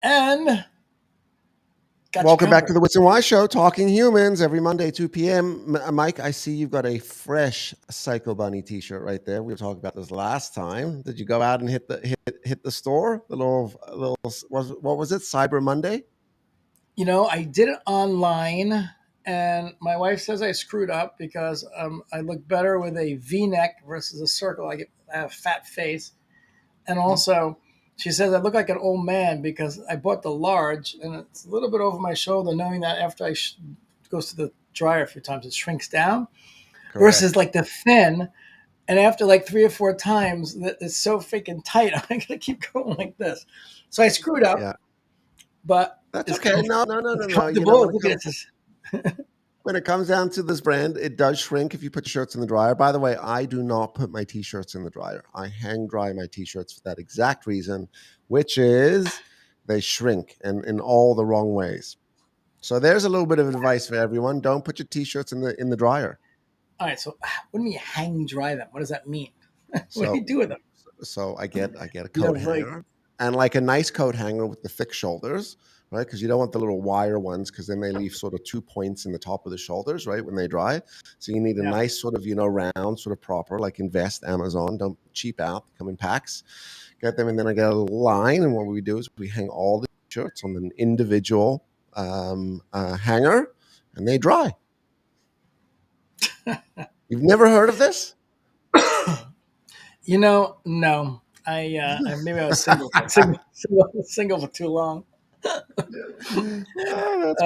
And got you Welcome back to covered. the Witz and Weiss Show, Talking Humans, every Monday, 2 p.m. Mike, I see you've got a fresh Psycho Bunny T-shirt right there. We were talking about this last time. Did you go out and hit the store? The little what was it? Cyber Monday? I did it online, and my wife says I screwed up because I look better with a V-neck versus a circle. I have a fat face, and Mhm. also she says I look like an old man because I bought the large, and it's a little bit over my shoulder. Knowing that after goes to the dryer a few times, it shrinks down. Versus Correct. like the thin, and after like 3 or 4 times, it's so freaking tight. I gotta keep going like this. So I screwed up, Yeah, but that's okay. it's No. You know, comfortable. Look at this. when it comes down to this brand, it does shrink if you put your shirts in the dryer. By the way, I do not put my t-shirts in the dryer. I hang dry my t-shirts for that exact reason, which is they shrink and in all the wrong ways. So there's a little bit of advice for everyone. Don't put your t-shirts in the dryer. All right. So what do you mean hang dry them? What does that mean? What do you So do with them? so I get a You coat have like hanger and like a nice coat hanger with the thick shoulders, right? Because you don't want the little wire ones because then they leave sort of 2 points in the top of the shoulders, right? When they dry. So you need a yeah. nice sort of, round, sort of proper, like invest Amazon. Don't cheap out, come in packs. Get them, and then I get a little line. And what we do is we hang all the shirts on an individual hanger and they dry. You've never heard of this? No. Maybe I was single for too long. That's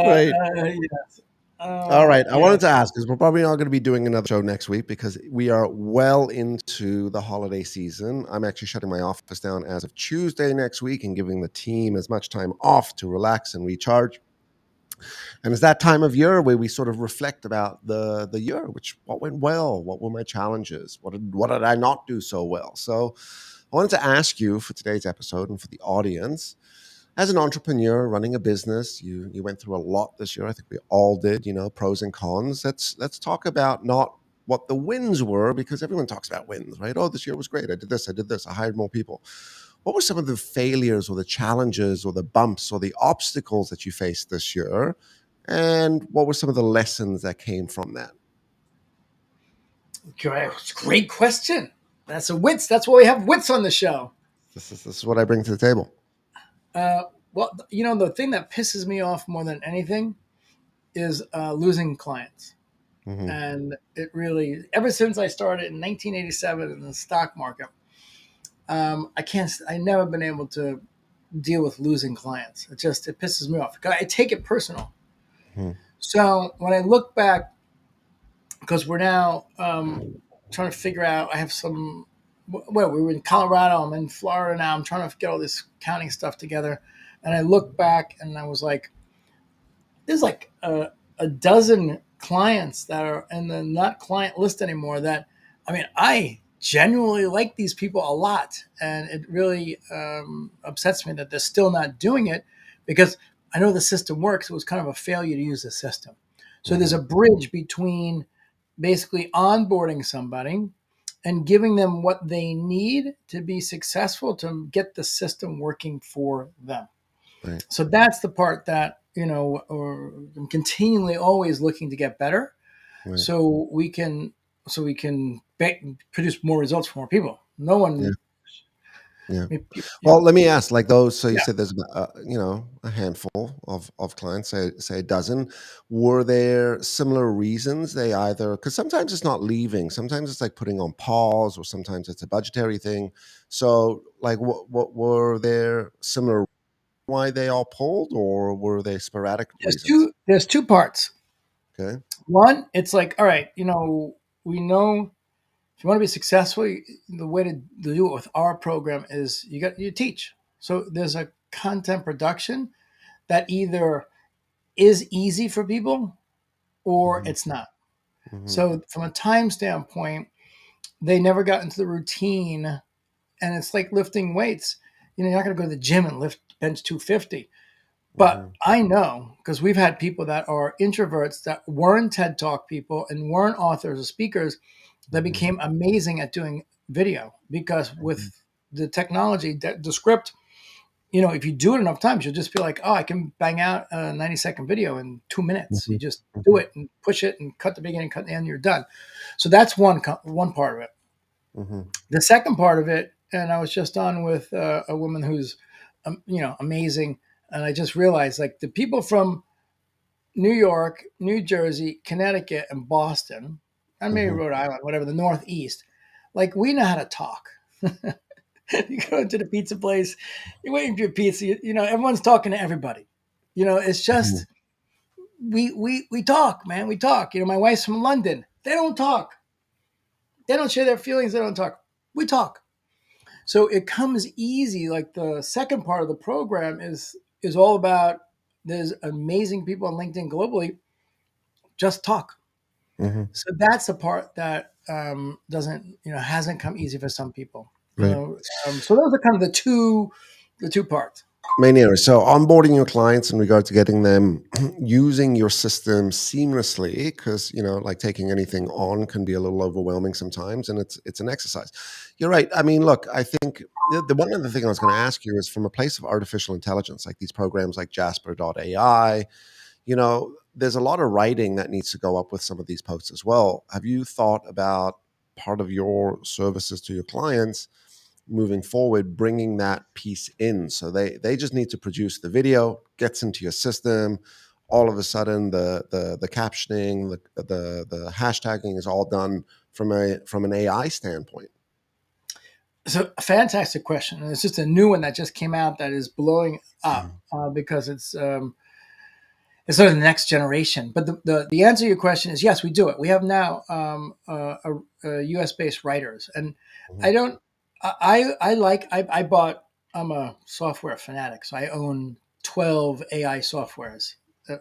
great. Yes. All right. I wanted Yes. to ask because we're probably not going to be doing another show next week because we are well into the holiday season. I'm actually shutting my office down as of Tuesday next week and giving the team as much time off to relax and recharge. And it's that time of year where we sort of reflect about the year, which what went well, what were my challenges, what did I not do so well. So I wanted to ask you for today's episode and for the audience, as an entrepreneur running a business, you went through a lot this year. I think we all did, pros and cons. Let's talk about not what the wins were, because everyone talks about wins, right? Oh, this year was great. I did this, I hired more people. What were some of the failures or the challenges or the bumps or the obstacles that you faced this year? And what were some of the lessons that came from that? Great question. That's a Wits. That's why we have Wits on the show. This is what I bring to the table. Well, the thing that pisses me off more than anything is losing clients. Hmm. And it really, ever since I started in 1987 in the stock market, I never been able to deal with losing clients. It pisses me off. I take it personal. Hmm. So when I look back, because we're now trying to figure out, I have some, well, we were in Colorado, I'm in Florida now, I'm trying to get all this accounting stuff together. And I look back and I was like, there's like a dozen clients that are in the not client list anymore that, I genuinely like these people a lot. And it really upsets me that they're still not doing it because I know the system works. It was kind of a failure to use the system. So there's Hmm. a bridge between basically onboarding somebody and giving them what they need to be successful to get the system working for them. Right. So that's the part that I'm continually always looking to get better, Right. so we can produce more results for more people. No Yeah. one, Yeah. I mean, Well, let me ask, like those. So you yeah. said there's a handful of clients, say a dozen. Were there similar reasons they either? Because sometimes it's not leaving, sometimes it's like putting on pause, or sometimes it's a budgetary thing. So, like, what were there similar why they all pulled, or were they sporadic There's reasons? two parts. Okay. One, it's like, all right, we know if you want to be successful, the way to do it with our program is you teach. So there's a content production that either is easy for people or Hmm. it's not. Hmm. So from a time standpoint, they never got into the routine, and it's like lifting weights. You're not going to go to the gym and lift bench 250. But Hmm. I know because we've had people that are introverts that weren't TED Talk people and weren't authors or speakers that Hmm. became amazing at doing video because with the technology, the script, if you do it enough times, you'll just be like, oh, I can bang out a 90-second video in 2 minutes. You Mhm, just do mhm, it and push it and cut the beginning, cut the end, you're done. So that's one part of it. mhm, The second part of it, and I was just on with a woman who's, amazing. And I just realized like the people from New York, New Jersey, Connecticut, and Boston, and maybe mhm, Rhode Island, whatever, the Northeast, like we know how to talk. You go to the pizza place, you're waiting for your pizza. Everyone's talking to everybody. It's mhm, just we talk, man. We talk. My wife's from London. They don't talk. They don't share their feelings. They don't talk. We talk. So it comes easy. Like the second part of the program is all about there's amazing people on LinkedIn globally. Just talk. mhm. So that's the part that doesn't hasn't come easy for some people. Right. So those are kind of the two parts. Main areas. So onboarding your clients in regard to getting them using your system seamlessly, because like taking anything on can be a little overwhelming sometimes, and it's an exercise. You're right. I mean, look, I think the one other thing I was going to ask you is from a place of artificial intelligence, like these programs like Jasper.ai. There's a lot of writing that needs to go up with some of these posts as well. Have you thought about part of your services to your clients moving forward, bringing that piece in? So they just need to produce the video, gets into your system. All of a sudden, the captioning, the hashtagging is all done from an AI standpoint. So a fantastic question, and it's just a new one that just came out that is blowing up Mhm, because it's sort of the next generation. But the answer to your question is yes, we do it. We have now US based writers, and mhm, I don't. I bought. I'm a software fanatic, so I own 12 AI softwares,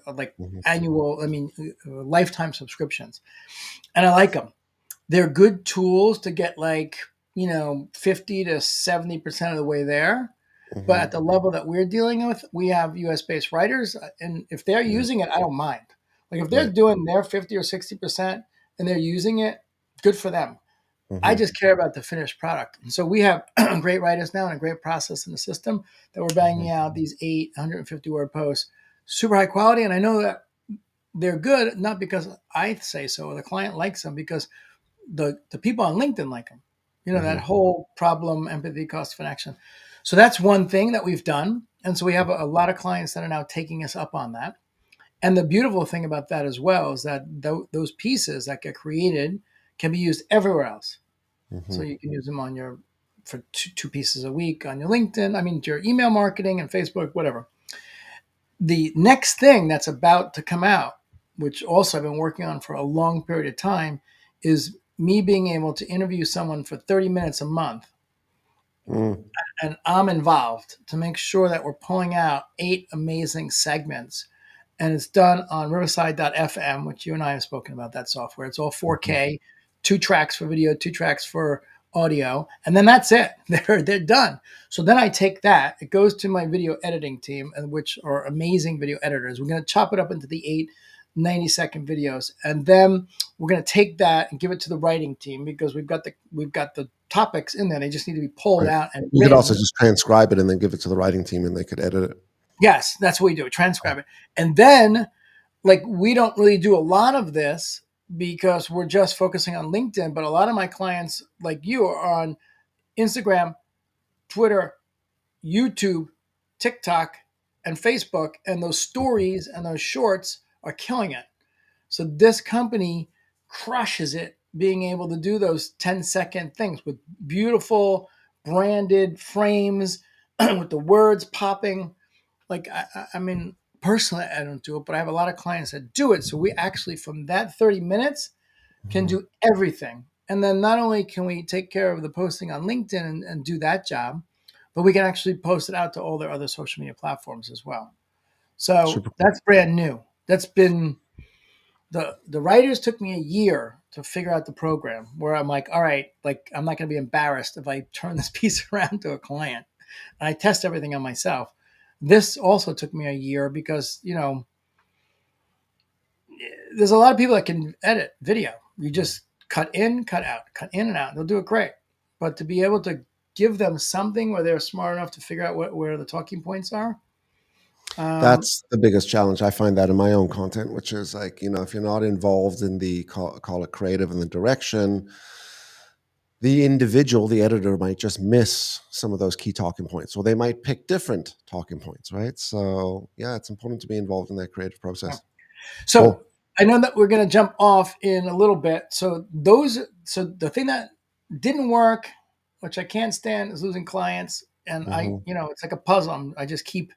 like mhm, annual. I mean, lifetime subscriptions, and I like them. They're good tools to get like 50 to 70% of the way there, but mhm. at the level that we're dealing with, we have US based writers, and if they're Right, using it, I don't mind. Like if they're right. doing their 50 or 60% and they're using it, good for them. I Mhm, just care about the finished product. And so we have great writers now and a great process in the system that we're banging mhm, out these 850 word posts, super high quality. And I know that they're good, not because I say so, or the client likes them, because the people on LinkedIn like them. That mhm, whole problem, empathy, cost of action. So that's one thing that we've done. And so we have a lot of clients that are now taking us up on that. And the beautiful thing about that as well is that those pieces that get created can be used everywhere else. So mhm, you can use them for two pieces a week on your LinkedIn. I mean, your email marketing and Facebook, whatever. The next thing that's about to come out, which also I've been working on for a long period of time, is me being able to interview someone for 30 minutes a month. mm, And I'm involved to make sure that we're pulling out 8 amazing segments. And it's done on Riverside.fm, which you and I have spoken about that software. It's all mhm. 4K, 2 tracks for video, 2 tracks for audio, and then that's it. They're done. So then I take that, it goes to my video editing team, and which are amazing video editors. We're going to chop it up into the 90-second videos, and then we're going to take that and give it to the writing team because we've got the topics in there. They just need to be pulled Right. out and You could also written. just transcribe it and then give it to the writing team, and they could edit it. Yes, that's what we do. Transcribe it, and then like we don't really do a lot of this because we're just focusing on LinkedIn. But a lot of my clients, like you, are on Instagram, Twitter, YouTube, TikTok, and Facebook, and those stories and those shorts are killing it. So this company crushes it being able to do those 10-second things with beautiful branded frames with the words popping. Like I mean, personally, I don't do it, but I have a lot of clients that do it. So we actually, from that 30 minutes, can Mhm. do everything. And then not only can we take care of the posting on LinkedIn and do that job, but we can actually post it out to all their other social media platforms as well. So Super cool. that's brand new. That's been the writers took me a year to figure out the program where I'm like, all right, like I'm not going to be embarrassed if I turn this piece around to a client. And I test everything on myself. This also took me a year because, there's a lot of people that can edit video. You just cut in, cut out, cut in and out. They'll do it great. But to be able to give them something where they're smart enough to figure out where the talking points are. Um, That's the biggest challenge. I find that in my own content, which is like, if you're not involved in the call it creative and the direction, the individual, the editor might just miss some of those key talking points, or they might pick different talking points, right? So yeah, it's important to be involved in that creative yeah. process. So Cool. I know that we're going to jump off in a little bit. So the thing that didn't work, which I can't stand, is losing clients. And Hmm. it's like a puzzle. I just keep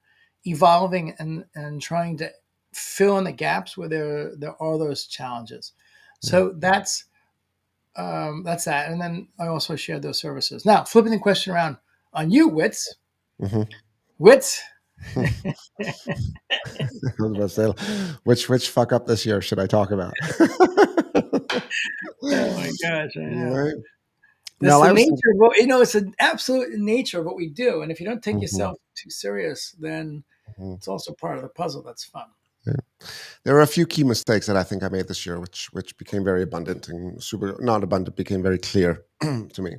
evolving and trying to fill in the gaps where there are those challenges. Yeah. So that's that. And then I also share those services. Now, flipping the question around on you, Witz. Hmm. Witz. I was about to say, which fuck up this year should I talk about? Oh my gosh, I know. Right. That's No, the I was thinking. nature of what it's an absolute nature of what we do. And if you don't take Mhm, yourself too serious, then mhm. it's also part of the puzzle. That's fun. Yeah. There are a few key mistakes that I think I made this year, which became very abundant and super not abundant, became very clear to me.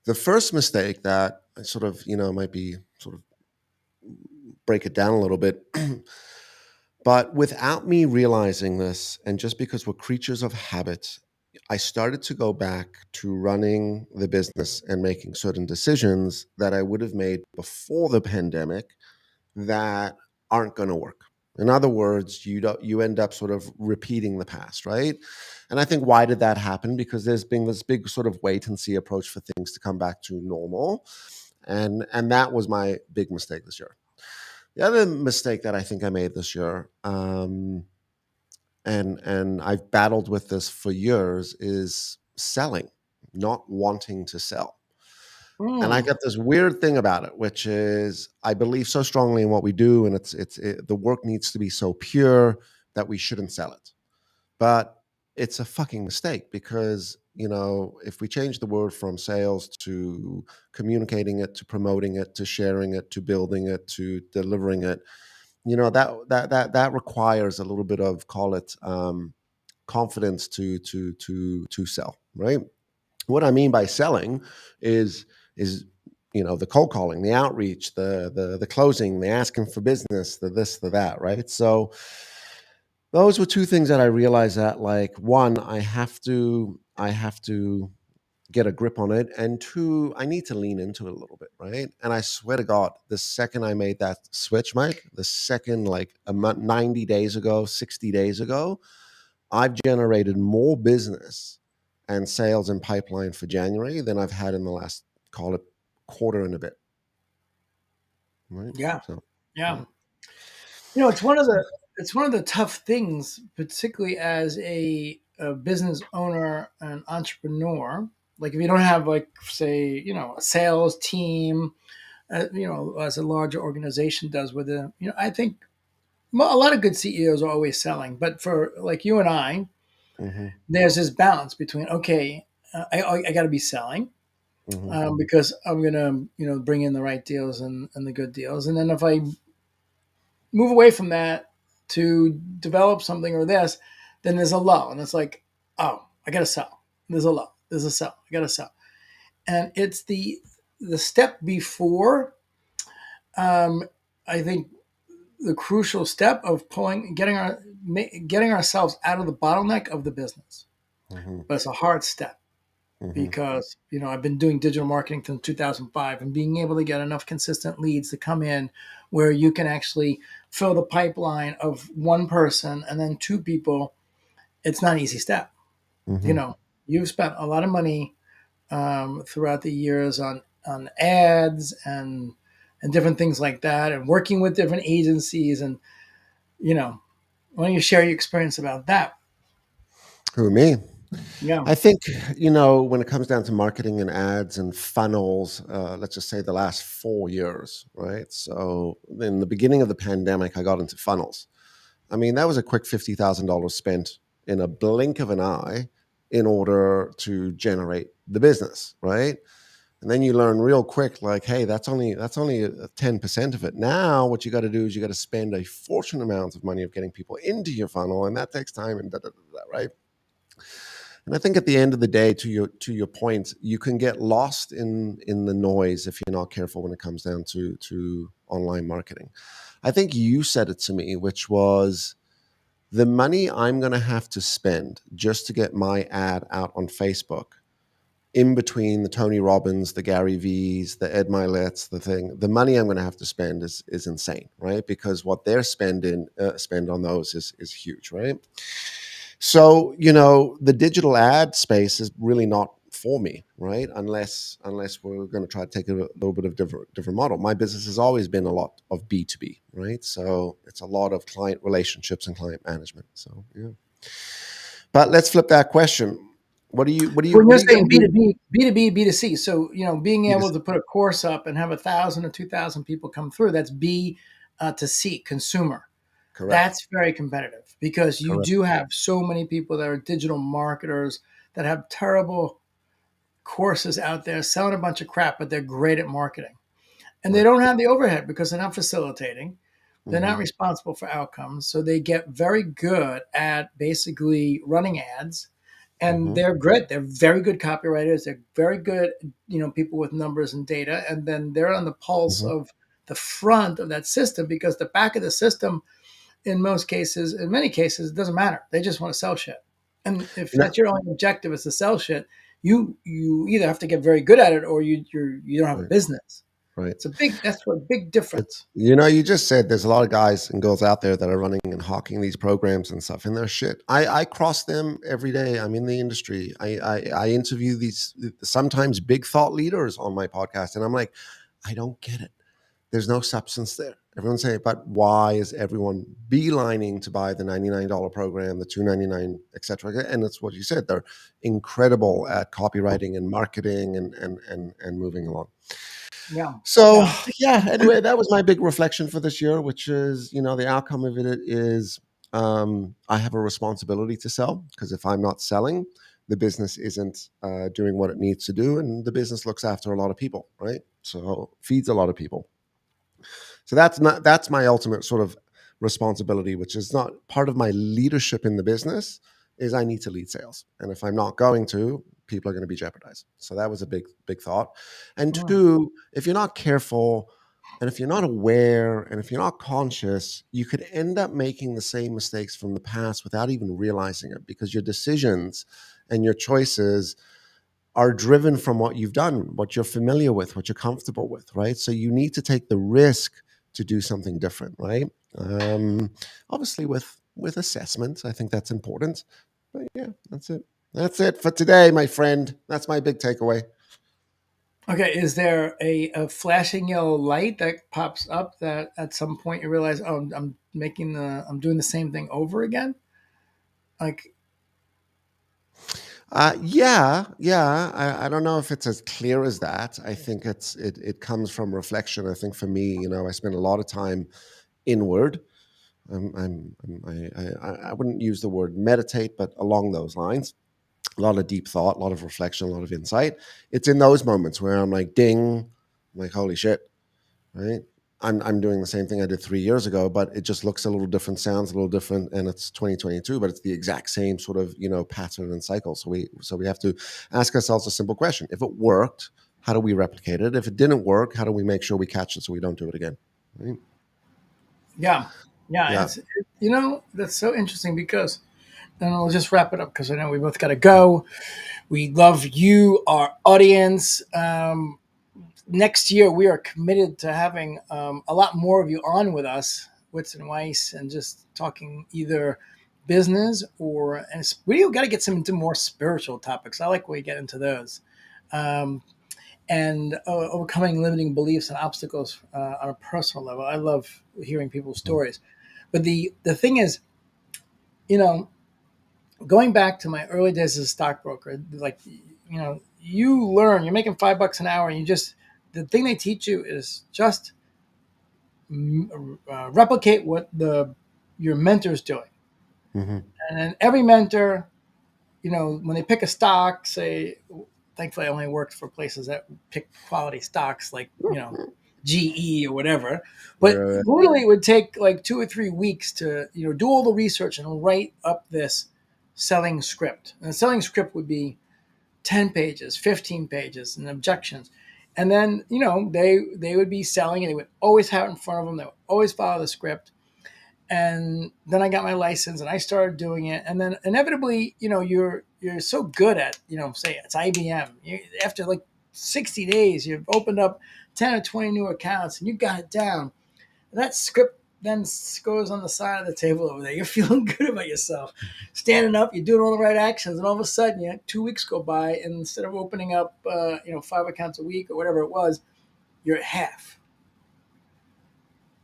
The first mistake that I sort of, might be sort of break it down a little bit, but without me realizing this, and just because we're creatures of habit, I started to go back to running the business and making certain decisions that I would have made before the pandemic that aren't going to work. In other words, you end up sort of repeating the past, right? And I think, why did that happen? Because there's been this big sort of wait and see approach for things to come back to normal, and that was my big mistake this year. The other mistake that I think I made this year, and I've battled with this for years, is selling, not wanting to sell. And I Mm, got this weird thing about it, which is I believe so strongly in what we do, and the work needs to be so pure that we shouldn't sell it. But it's a fucking mistake, because if we change the word from sales to communicating it, to promoting it, to sharing it, to building it, to delivering it, that requires a little bit of, call it, confidence to sell, right? What I mean by selling is the cold calling, the outreach, the closing, the asking for business, the this, the that, right? So those were two things that I realized, that, like, one, I have to get a grip on it, and two, I need to lean into it a little bit, right? And I swear to God, the second I made that switch, Mike, the second, like, a month, 90 days ago, 60 days ago, I've generated more business and sales and pipeline for January than I've had in the last, call it, quarter and a bit. Right. yeah, So, yeah. yeah. It's one of the tough things, particularly as a business owner and entrepreneur. Like if you don't have, like, say, a sales team, as a larger organization does with I think a lot of good CEOs are always selling, but for like you and I, Hmm. there's this balance between, okay, I got to be selling, Hmm. because I'm gonna bring in the right deals and the good deals, and then if I move away from that to develop something or this, then there's a lull, and it's like, oh, I got to sell. There's a lull. There's a sell. I got to sell, and it's the step before. Um, I think the crucial step of getting ourselves out of the bottleneck of the business, Hmm. but it's a hard step Hmm. because I've been doing digital marketing since 2005, and being able to get enough consistent leads to come in where you can actually fill the pipeline of one person and then two people. It's not an easy step. you Hmm. know you've spent a lot of money throughout the years on ads and different things like that, and working with different agencies, and you know why don't you share your experience about that? Who, me? Yeah. I think, when it comes down to marketing and ads and funnels, let's just say the last 4 years, right? So in the beginning of the pandemic, I got into funnels. I mean, that was a quick $50,000 spent in a blink of an eye in order to generate the business, right? And then you learn real quick, like, hey, that's only 10% of it. Now, what you got to do is you got to spend a fortune amount of money of getting people into your funnel, and that takes time and right. And I think at the end of the day, to your point, you can get lost in the noise if you're not careful when it comes down to online marketing. I think you said it to me, which was the money I'm going to have to spend just to get my ad out on Facebook, in between the Tony Robbins, the Gary V's, the Ed Milet's, the money I'm going to have to spend is insane, right? Because what they're spend on those is huge, right? So, the digital ad space is really not for me, right? Unless we're going to try to take a little bit of different model. My business has always been a lot of B2B, right? So it's a lot of client relationships and client management. So yeah. But let's flip that question. What do you what do you When what you're do you got? saying B2B, B2B, B2C, so being You able just to put a course up and have 1,000 or 2,000 people come through, that's B to C, consumer. correct, That's very competitive because you correct. do have so many people that are digital marketers that have terrible courses out there selling a bunch of crap, but they're great at marketing. And they Right. don't have the overhead because they're not facilitating. They're not Hmm. responsible for outcomes. So they get very good at basically running ads. And Hmm. they're great. They're very good copywriters. They're very good, people with numbers and data. And then they're on the pulse Hmm. of the front of that system because the back of the system, in many cases, it doesn't matter. They just want to sell shit. And if You know, that's your only objective is to sell shit, you either have to get very good at it or you don't have a right, business. right. That's a big It, difference. you just said there's a lot of guys and girls out there that are running and hawking these programs and stuff, and they're shit. I cross them every day. I'm in the industry. I interview these sometimes big thought leaders on my podcast, and I'm like, I don't get it. There's no substance there. Everyone's saying, but why is everyone beelining to buy the $99 program, the $299, etc.? And that's what you said. They're incredible at copywriting and marketing and moving along. Yeah. So Yeah. yeah, anyway, that was my big reflection for this year, which is, the outcome of it is I have a responsibility to sell, because if I'm not selling, the business isn't doing what it needs to do, and the business looks after a lot of people, right? So feeds a lot of people. So that's my ultimate sort of responsibility, which is not part of my leadership in the business. Is I need to lead sales, and if I'm not going to, people are going to be jeopardized. So that was a big thought. And Mm. two, if you're not careful, and if you're not aware, and if you're not conscious, you could end up making the same mistakes from the past without even realizing it, because your decisions and your choices are driven from what you've done, what you're familiar with, what you're comfortable with, right? So you need to take the risk to do something different, right? Um, Obviously, with assessment, I think that's important. But yeah, that's it. That's it for today, my friend. That's my big takeaway. Okay. Is there a flashing yellow light that pops up that at some point you realize, oh, I'm doing the same thing over again? Like, Yeah. I don't know if it's as clear as that. I think it comes from reflection. I think for me, I spend a lot of time inward. I wouldn't use the word meditate, but along those lines, a lot of deep thought, a lot of reflection, a lot of insight. It's in those moments where I'm like, ding, I'm like, holy shit, right? I'm doing the same thing I did 3 years ago, but it just looks a little different, sounds a little different, and it's 2022, but it's the exact same sort of pattern and cycle. So we have to ask ourselves a simple question: if it worked, how do we replicate it? If it didn't work, how do we make sure we catch it so we don't do it again? Right? yeah, yeah. Yeah. That's so interesting because, and I'll just wrap it up because I know we both got to go. We love you, our audience. Next year, we are committed to having a lot more of you on with us, Witz and Weiss, and just talking either business and we got to get some into more spiritual topics. I like when we get into those. Um, and overcoming limiting beliefs and obstacles on a personal level. I love hearing people's Mhm. stories. But the thing is, you know, going back to my early days as a stockbroker, like, you're making $5 an hour, and the thing they teach you is just replicate what your mentor's doing. Mhm. And then every mentor, when they pick a stock, say, thankfully I only worked for places that pick quality stocks like, GE or whatever. Right, But right, right. literally it would take like 2 or 3 weeks to, do all the research and write up this selling script. And the selling script would be 10 pages, 15 pages, and objections. And then, they would be selling, and they would always have it in front of them. They would always follow the script. And then I got my license and I started doing it. And then inevitably, you're so good at, say it's IBM. After like 60 days, you've opened up 10 or 20 new accounts and you got it down. And that script then goes on the side of the table over there. You're feeling good about yourself. Standing up, you're doing all the right actions. And all of a sudden, 2 weeks go by. And instead of opening up, 5 accounts a week or whatever it was, you're at half.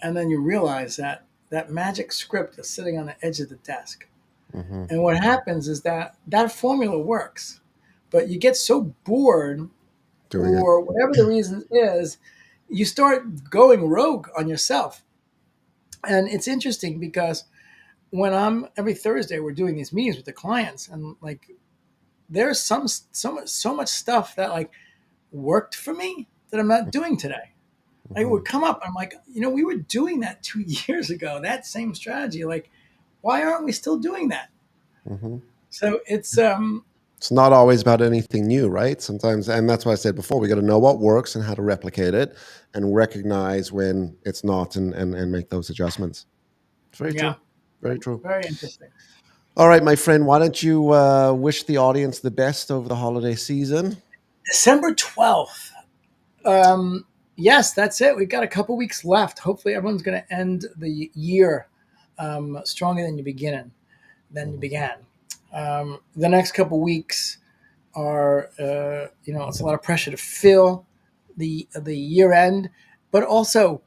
And then you realize that magic script is sitting on the edge of the desk. Mm-hmm. And what happens is that formula works, but you get so bored or whatever the reason is, you start going rogue on yourself. And it's interesting because when every Thursday, we're doing these meetings with the clients, and like, there's so much stuff that like worked for me that I'm not doing today. Like, it would come up. I'm like, we were doing that 2 years ago, that same strategy. Like, why aren't we still doing that? Mm-hmm. So it's not always about anything new, right? Sometimes, and that's why I said before, we got to know what works and how to replicate it and recognize when it's not and make those adjustments. It's very true. Very true. Very interesting. All right, my friend, why don't you wish the audience the best over the holiday season? December 12th. Yes, that's it. We've got a couple weeks left. Hopefully everyone's going to end the year stronger than you began. The next couple weeks are, it's a lot of pressure to fill the year end, but also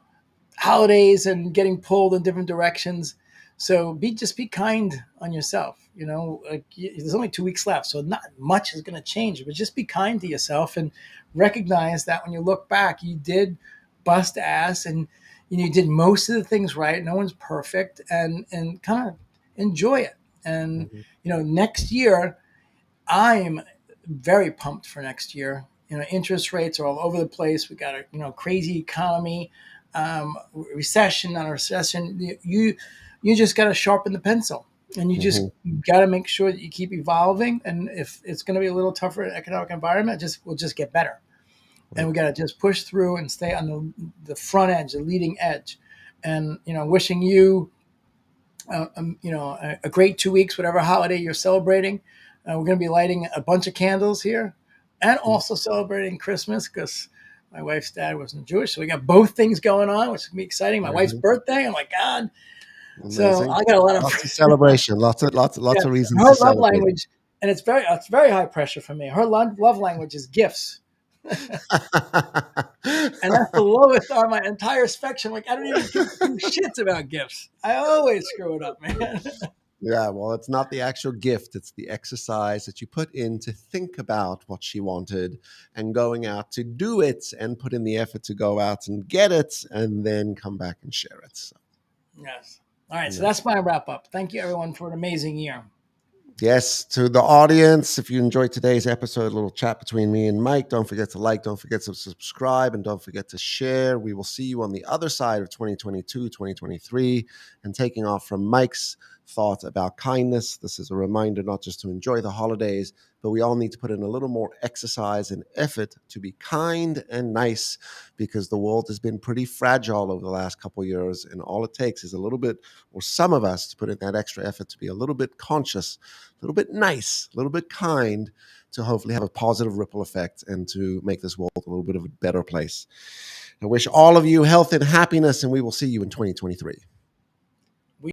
holidays and getting pulled in different directions. So just be kind on yourself. There's only 2 weeks left, so not much is going to change, but just be kind to yourself and recognize that when you look back, you did bust ass and you did most of the things right. No one's perfect, and kind of enjoy it. And, next year, I'm very pumped for next year. Interest rates are all over the place. We got a crazy economy, recession, not a recession. You just got to sharpen the pencil, and you just got to make sure that you keep evolving. And if it's going to be a little tougher economic environment, we'll just get better. And we got to just push through and stay on the front edge, the leading edge. And, wishing you, a great 2 weeks, whatever holiday you're celebrating. We're going to be lighting a bunch of candles here and also celebrating Christmas because my wife's dad wasn't Jewish. So we got both things going on, which is going to be exciting. My wife's birthday. Oh my God. Amazing. So I got a lot of celebration, lots of reasons her to love celebrate. Language, and it's very high pressure for me. Her love language is gifts. And that's the lowest on my entire spectrum. Like, I don't even give two shits about gifts. I always screw it up, man. Yeah, well, it's not the actual gift. It's the exercise that you put in to think about what she wanted and going out to do it and put in the effort to go out and get it and then come back and share it. So. Yes. All right. So that's my wrap up. Thank you, everyone, for an amazing year. Yes, to the audience, if you enjoyed today's episode, a little chat between me and Mike, don't forget to like, don't forget to subscribe, and don't forget to share. We will see you on the other side of 2022, 2023, and taking off from Mike's thought about kindness. This is a reminder not just to enjoy the holidays, but we all need to put in a little more exercise and effort to be kind and nice because the world has been pretty fragile over the last couple of years, and all it takes is a little bit, or some of us, to put in that extra effort to be a little bit conscious, a little bit nice, a little bit kind, to hopefully have a positive ripple effect and to make this world a little bit of a better place. I wish all of you health and happiness, and we will see you in 2023.